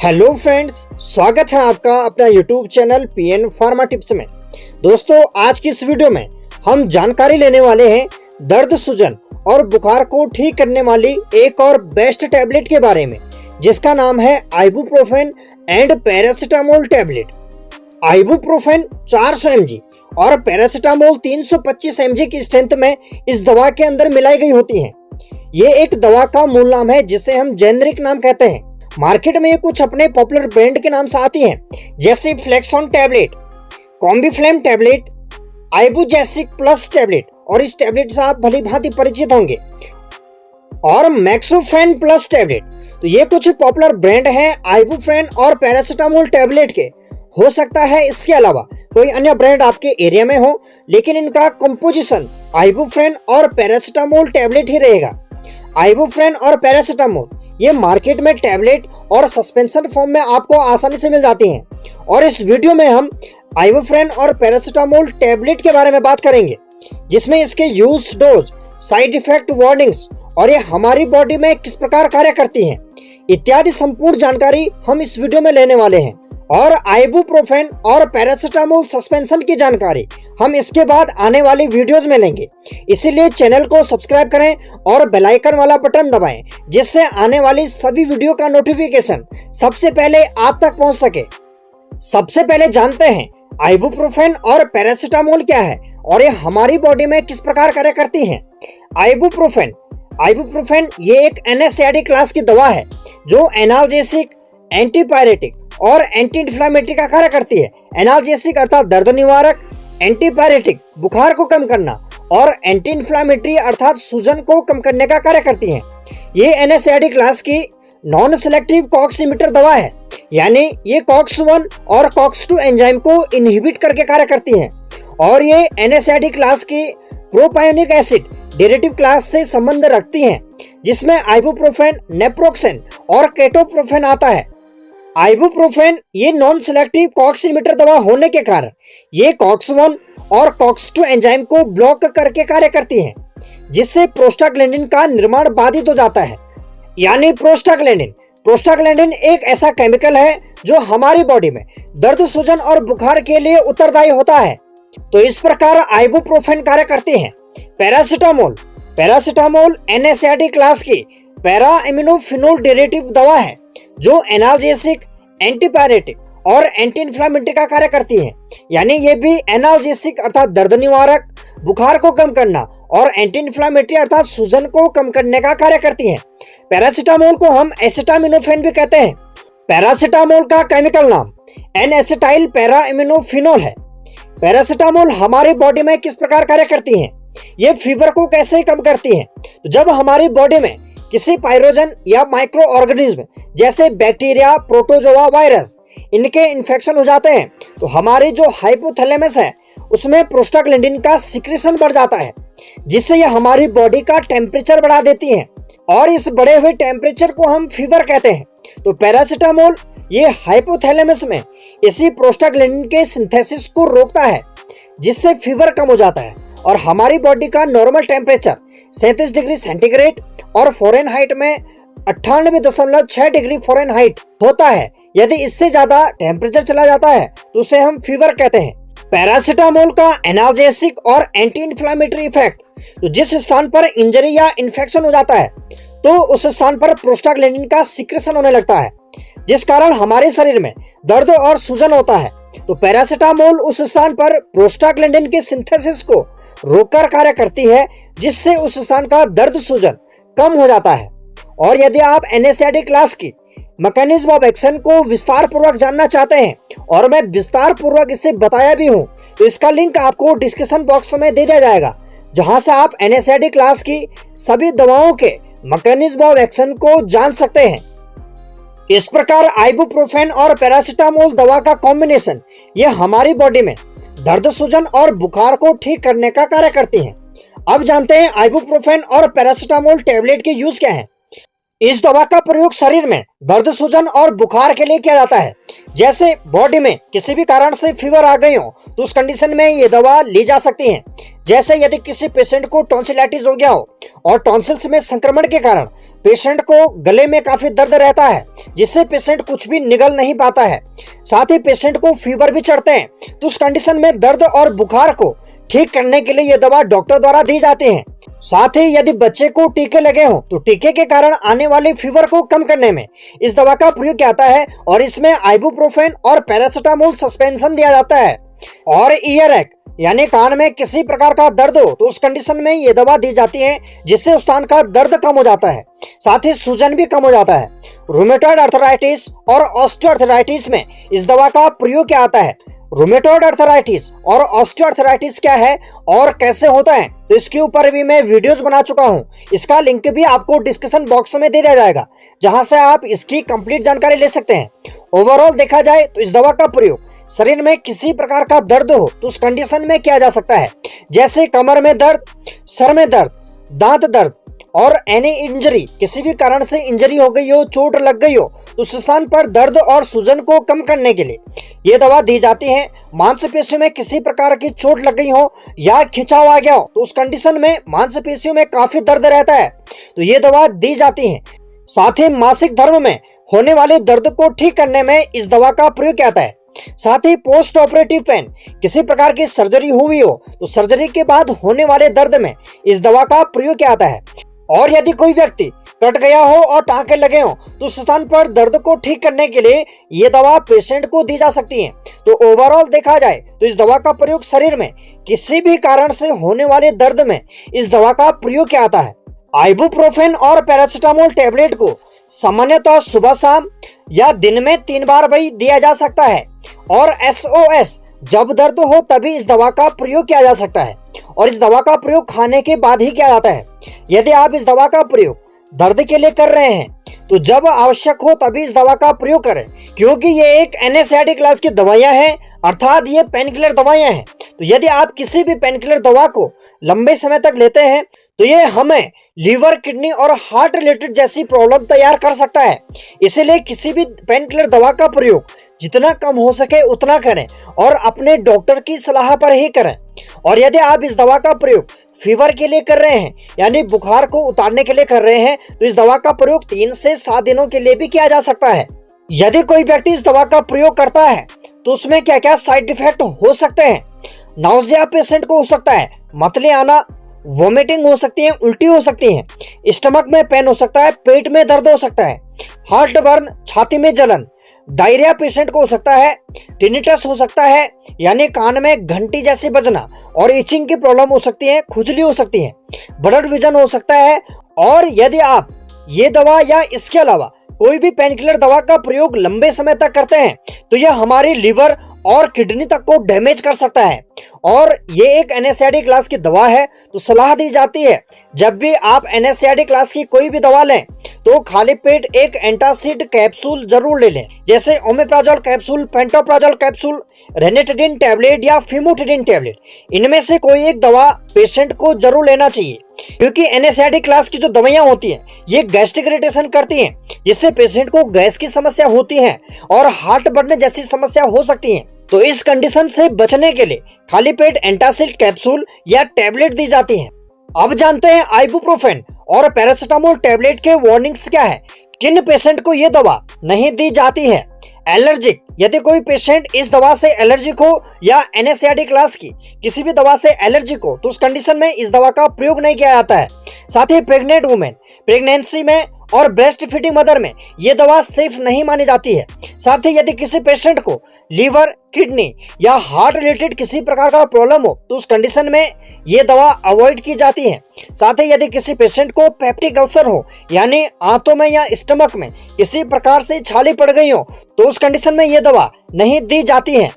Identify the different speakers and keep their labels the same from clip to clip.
Speaker 1: Hello friends, स्वागत है आपका अपना YouTube channel PN pharma tips में। दोस्तों, आज की इस वीडियो में हम जानकारी लेने वाले हैं दर्द, सूजन और बुखार को ठीक करने वाली एक और बेस्ट टैबलेट के बारे में, जिसका नाम है ibuprofen and paracetamol tablet. Ibuprofen 400 mg और पैरासिटामोल 325 mg की स्ट्रेंथ में इस दवा के अंदर मिलाई गई होती है। ये एक दवा का मूल नाम है जिसे हम जेनरिक नाम कहते हैं। मार्केट में ये कुछ अपने पॉपुलर ब्रांड के नाम से आती हैं, जैसे Flexon tablet, Combiflam tablet, Ibugesic plus tablet, और इस टैबलेट से आप भली भांति परिचित होंगे, और मैक्सोफेन प्लस टैबलेट। तो ये कुछ पॉपुलर ब्रांड हैं आइबुप्रोफेन और पैरासिटामोल टैबलेट के। हो सकता है इसके अलावा कोई अन्य ब्रांड आपके एरिया में हो, लेकिन इनका कंपोजिशन आइबुप्रोफेन और पैरासिटामोल टैबलेट ही रहेगा। आइबुप्रोफेन और पैरासिटामोल ये मार्केट में टैबलेट और सस्पेंशन फॉर्म में आपको आसानी से मिल जाती हैं, और इस वीडियो में हम आइबुप्रोफेन और पैरासिटामोल टैबलेट के बारे में बात करेंगे, जिसमें इसके use, dose, side effect, warnings और ये हमारी बॉडी में किस प्रकार कार्य करती हैं इत्यादि संपूर्ण जानकारी हम इस वीडियो में लेने वाले हैं। और आइबुप्रोफेन और पैरासिटामोल सस्पेंशन की जानकारी हम इसके बाद आने वाली वीडियोस में लेंगे। इसीलिए चैनल को सब्सक्राइब करें और बेल आइकन वाला बटन दबाएं, जिससे आने वाली सभी वीडियो का नोटिफिकेशन सबसे पहले आप तक पहुंच सके। सबसे पहले जानते हैं आइबुप्रोफेन और पैरासिटामोल क्या है और ये हमारी बॉडी में किस प्रकार कार्य करती हैं। आइबुप्रोफेन ये एक एनएसएआईडी क्लास की दवा है जो एनाल्जेसिक, एंटीपायरेटिक और एंटी इन्फ्लेमेटरी का कार्य करती है। एनाल्जेसिक अर्थात दर्द निवारक, एंटीपायरेटिक बुखार को कम करना, और एंटी इन्फ्लेमेटरी अर्थात सूजन को कम करने का कार्य करती है। ये एनएसएआईडी क्लास की नॉन सेलेक्टिव कॉक्स इमिटर दवा है, यानी ये कॉक्स-1 और कॉक्स-2 एंजाइम को इनहिबिट करके कार्य करती है। और ये एनएसएआईडी क्लास की प्रोपायोनिक एसिड डेरिवेटिव क्लास से संबंध रखती हैं, जिसमें आइबुप्रोफेन, नेप्रोक्सेन और केटोप्रोफेन आता है। आइबुप्रोफेन ये नॉन सेलेक्टिव कॉक्स इनहिबिटर दवा होने के कारण ये कॉक्स-1 और कॉक्स-2 एंजाइम को ब्लॉक करके कार्य करती है, जिससे प्रोस्टाग्लैंडिन का निर्माण बाधित हो जाता है। यानी प्रोस्टाग्लैंडिन एक ऐसा केमिकल है जो हमारी बॉडी में दर्द, सूजन और बुखार के लिए उत्तरदायी होता है। तो इस प्रकार आइबुप्रोफेन कार्य करती है। पैरासिटामोल एनएसएआईडी क्लास की पैरा एमिनोफिनोल डेरिवेटिव दवा है जो एनाल्जेसिक, एंटीपायरेटिक और एंटी इन्फ्लेमेटरी का कार्य करती है। यानी ये भी एनाल्जेसिक अर्थात दर्द निवारक, बुखार को कम करना, और एंटी इन्फ्लेमेटरी अर्थात सूजन को कम करने का कार्य करती है। पैरासिटामोल को हम एसिटामिनोफेन भी कहते हैं। पैरासिटामोल का केमिकल नाम एन-एसिटाइल पैरा एमिनोफिनोल है। पैरासिटामोल हमारी बॉडी में किस प्रकार कार्य करती है, ये फीवर को कैसे कम करती है। तो जब हमारी बॉडी में किसी पाइरोजन या माइक्रो ऑर्गेनिज्म जैसे बैक्टीरिया, प्रोटोजोआ, वायरस, इनके इन्फेक्शन हो जाते हैं, तो हमारी जो हाइपोथैलेमस है उसमें प्रोस्टाग्लैंडिन का सिक्रेशन बढ़ जाता है, जिससे यह हमारी बॉडी का टेम्परेचर बढ़ा देती है, और इस बढ़े हुए टेम्परेचर को हम फीवर कहते हैं। तो पैरासिटामोल ये हाइपोथैलेमस में इसी प्रोस्टाग्लैंडिन के सिंथेसिस को रोकता है, जिससे फीवर कम हो जाता है, और हमारी बॉडी का नॉर्मल टेम्परेचर 37 डिग्री सेंटीग्रेड और फ़ारेनहाइट में 98.6 डिग्री फ़ारेनहाइट होता है। यदि इससे ज्यादा टेम्परेचर चला जाता है तो उसे हम फीवर कहते हैं। पैरासिटामोल का एनाल्जेसिक और एंटी इन्फ्लेमेटरी इफेक्ट, तो जिस स्थान पर इंजरी या इन्फेक्शन हो जाता है तो उस स्थान पर प्रोस्टाग्लैंडिन का सिक्रेशन होने लगता है, जिस कारण हमारे शरीर में दर्द और सूजन होता है। तो पैरासिटामोल उस स्थान पर प्रोस्टाग्लैंडिन के सिंथेसिस को रोककर कार्य करती है, जिससे उस स्थान का दर्द, सूजन कम हो जाता है। और यदि आप एनएसएआईडी क्लास की मैकेनिज्म ऑफ एक्शन को विस्तार पूर्वक जानना चाहते हैं, और मैं विस्तार पूर्वक इसे बताया भी हूं, तो इसका लिंक आपको डिस्क्रिप्शन बॉक्स में दे दिया जाएगा, जहां से आप एनएसएआईडी क्लास की सभी दवाओं के मैकेनिज्म ऑफ एक्शन को जान सकते हैं। इस प्रकार आइबुप्रोफेन और पैरासिटामोल दवा का कॉम्बिनेशन ये हमारी बॉडी में दर्द, सूजन और बुखार को ठीक करने का कार्य करती हैं। अब जानते हैं आइबुप्रोफेन और पैरासिटामोल टैबलेट के यूज क्या है। इस दवा का प्रयोग शरीर में दर्द, सूजन और बुखार के लिए किया जाता है। जैसे बॉडी में किसी भी कारण से फीवर आ गई हो तो उस कंडीशन में ये दवा ली जा सकती है। जैसे यदि किसी पेशेंट को टॉन्सिलाइटिस हो गया हो और टॉन्सिल्स में संक्रमण के कारण पेशेंट को गले में काफी दर्द रहता है, जिससे पेशेंट कुछ भी निगल नहीं पाता है। साथ ही पेशेंट को फीवर भी चढ़ते हैं, तो उस कंडीशन में दर्द और बुखार को ठीक करने के लिए यह दवा डॉक्टर द्वारा दी जाती है। साथ ही यदि बच्चे को टीके लगे हों तो टीके के कारण आने वाले फीवर को कम करने में इस दवा का प्रयोग किया जाता है और इसमें आइबुप्रोफेन और पैरासिटामोल सस्पेंशन दिया जाता है। और ईयर एक यानी कान में किसी प्रकार का दर्द हो तो उस कंडीशन में ये दवा दी जाती है, जिससे उस स्थान का दर्द कम हो जाता है, साथ ही सूजन भी कम हो जाता है। रूमेटॉइड अर्थराइटिस और ऑस्टियोआर्थराइटिस में इस दवा का प्रयोग किया जाता है। रूमेटॉइड अर्थराइटिस और ऑस्टियोआर्थराइटिस क्या है और कैसे होता है, तो इसके ऊपर भी मैं वीडियोस बना चुका हूं। इसका लिंक भी आपको डिस्क्रिप्शन बॉक्स में दे दिया जाएगा, जहां से आप इसकी कंप्लीट जानकारी ले सकते हैं। ओवरऑल देखा जाए तो इस दवा का प्रयोग शरीर में किसी प्रकार का दर्द हो तो उस कंडीशन में किया जा सकता है, जैसे कमर में दर्द, सर में दर्द, दांत दर्द और एनी इंजरी, किसी भी कारण से इंजरी हो गई हो, चोट लग गई हो तो उस स्थान पर दर्द और सूजन को कम करने के लिए ये दवा दी जाती है। मांसपेशियों में किसी प्रकार की चोट लग गई हो या खिंचाव आ गया हो तो उस कंडीशन में मांसपेशियों में काफी दर्द रहता है, तो ये दवा दी जाती है। साथ ही मासिक धर्म में होने वाले दर्द को ठीक करने में इस दवा का प्रयोग किया जाता है। साथ ही पोस्ट ऑपरेटिव पेन, किसी प्रकार की सर्जरी हुई हो तो सर्जरी के बाद होने वाले दर्द में इस दवा का प्रयोग किया जाता है। और यदि कोई व्यक्ति कट गया हो और टांके लगे हो तो उस स्थान पर दर्द को ठीक करने के लिए ये दवा पेशेंट को दी जा सकती है। तो ओवरऑल देखा जाए तो इस दवा का प्रयोग शरीर में किसी भी कारण से होने वाले दर्द में इस दवा का प्रयोग किया जाता है। आइबुप्रोफेन और पैरासिटामोल टैबलेट को सामान्यतः सुबह शाम या दिन में 3 बार भी दिया जा सकता है और SOS जब दर्द हो तभी इस दवा का प्रयोग किया जा सकता है और इस दवा का प्रयोग खाने के बाद ही किया जाता है। यदि आप इस दवा का प्रयोग दर्द के लिए कर रहे हैं तो जब आवश्यक हो तभी इस दवा का प्रयोग करें, क्योंकि ये एक NSAID क्लास की दवाइयां हैं, अर्थात ये पेन किलर दवाइयां हैं। तो यदि आप किसी भी पेन किलर दवा को लंबे समय तक लेते हैं तो ये हमें लीवर, किडनी और हार्ट रिलेटेड जैसी प्रॉब्लम तैयार कर सकता है। इसीलिए किसी भी पेन किलर दवा का प्रयोग जितना कम हो सके उतना करें और अपने डॉक्टर की सलाह पर ही करें। और यदि आप इस दवा का प्रयोग फीवर के लिए कर रहे हैं, यानी बुखार को उतारने के लिए कर रहे हैं, तो इस दवा का प्रयोग 3 से 7 दिनों के लिए भी किया जा सकता है। यदि कोई व्यक्ति इस दवा का प्रयोग करता है तो उसमें क्या क्या साइड इफेक्ट हो सकते हैं। नाउजिया पेशेंट को हो सकता है, मतली आना, वोमिटिंग हो सकती है, उल्टी हो सकती है, स्टमक में पेन हो सकता है, पेट में दर्द हो सकता है, हार्ट बर्न, छाती में जलन, डायरिया पेशेंट को हो सकता है, टिनिटस हो सकता है यानी कान में घंटी जैसी बजना और इचिंग की प्रॉब्लम हो सकती है, खुजली हो सकती है, ब्लड विजन हो सकता है। और यदि आप ये दवा या इसके अलावा कोई भी पेन किलर दवा का प्रयोग लंबे समय तक करते हैं तो यह हमारी लिवर और किडनी तक को डैमेज कर सकता है। और ये एक NSAID क्लास की दवा है, तो सलाह दी जाती है जब भी आप NSAID क्लास की कोई भी दवा लें तो खाली पेट एक एंटासिड कैप्सूल जरूर ले लें, जैसे omeprazole capsule, pantoprazole capsule, ranitidine tablet या फिमोटिडिन टैबलेट। इनमें से कोई एक दवा पेशेंट को जरूर लेना चाहिए, क्योंकि NSAID क्लास की जो दवाइयां होती हैं ये गैस्ट्रिक इरिटेशन करती हैं, जिससे पेशेंट को गैस की समस्या होती है और हार्ट बढ़ने जैसी समस्या हो सकती है। तो इस कंडीशन से बचने के लिए खाली पेट एंटासिड कैप्सूल या टैबलेट दी जाती है। अब जानते हैं आइबुप्रोफेन और पैरासिटामोल टैबलेट के वार्निंग्स क्या है, किन पेशेंट को ये दवा नहीं दी जाती है। एलर्जिक, यदि कोई पेशेंट इस दवा से एलर्जिक हो या NSAID क्लास की किसी भी दवा से एलर्जिक हो तो उस कंडीशन में इस दवा का प्रयोग नहीं किया जाता है। साथ ही प्रेग्नेंट वुमेन, प्रेगनेंसी में और ब्रेस्ट फीडिंग मदर में ये दवा सेफ नहीं मानी जाती है। साथ ही यदि किसी पेशेंट को लीवर, किडनी या हार्ट रिलेटेड किसी प्रकार का प्रॉब्लम हो तो उस कंडीशन में ये दवा अवॉइड की जाती है। साथ ही यदि किसी पेशेंट को पेप्टिक अल्सर हो, यानी आंतों में या स्टमक में किसी प्रकार से छाली पड़ गई हो तो उस कंडीशन में ये दवा नहीं दी जाती है,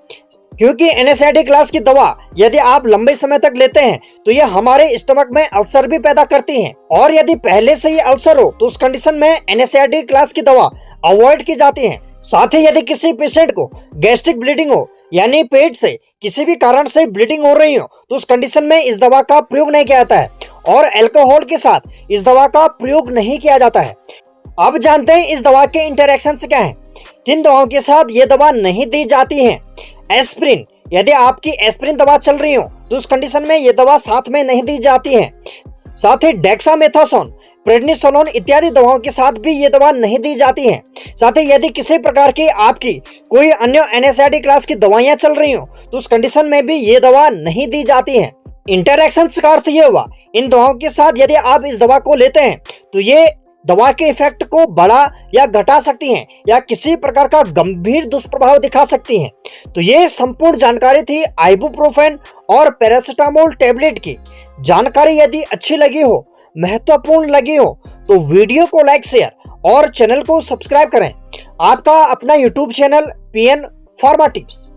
Speaker 1: क्योंकि NSAID क्लास की दवा यदि आप लंबे समय तक लेते हैं तो ये हमारे स्टमक में अल्सर भी पैदा करती हैं। और यदि पहले से ये अल्सर हो तो उस कंडीशन में NSAID क्लास की दवा अवॉइड की जाती है। साथ ही यदि किसी पेशेंट को गैस्ट्रिक ब्लीडिंग हो, यानी पेट से किसी भी कारण से ब्लीडिंग हो रही हो तो उस कंडीशन में इस दवा का प्रयोग नहीं किया जाता है और अल्कोहल के साथ इस दवा का प्रयोग नहीं किया जाता है। अब जानते हैं इस दवा के इंटरेक्शन क्या हैं, किन दवाओं के साथ ये दवा नहीं दी जाती है। एस्प्रिन, यदि आपकी एस्प्रिन दवा चल रही हो तो उस कंडीशन में ये दवा साथ में नहीं दी जाती है। साथ ही डेक्सामेथासोन, प्रेडनिसोलोन इत्यादि दवाओं के साथ भी ये दवा नहीं दी जाती है। साथ ही यदि किसी प्रकार की आपकी कोई अन्य एनएसएआईडी क्लास की दवाइयां चल रही हो तो उस कंडीशन में भी ये दवा नहीं दी जाती है। इंटरैक्शंस का अर्थ ये हुआ, इन दवाओं के साथ यदि आप इस दवा को लेते हैं तो ये दवा के इफेक्ट को बढ़ा या घटा सकती हैं या किसी प्रकार का गंभीर दुष्प्रभाव दिखा सकती हैं। तो ये संपूर्ण जानकारी थी आइबुप्रोफेन और पैरासिटामोल टैबलेट की। जानकारी यदि अच्छी लगी हो, महत्वपूर्ण लगी हो तो वीडियो को लाइक, शेयर और चैनल को सब्सक्राइब करें। आपका अपना YouTube channel PN pharma tips.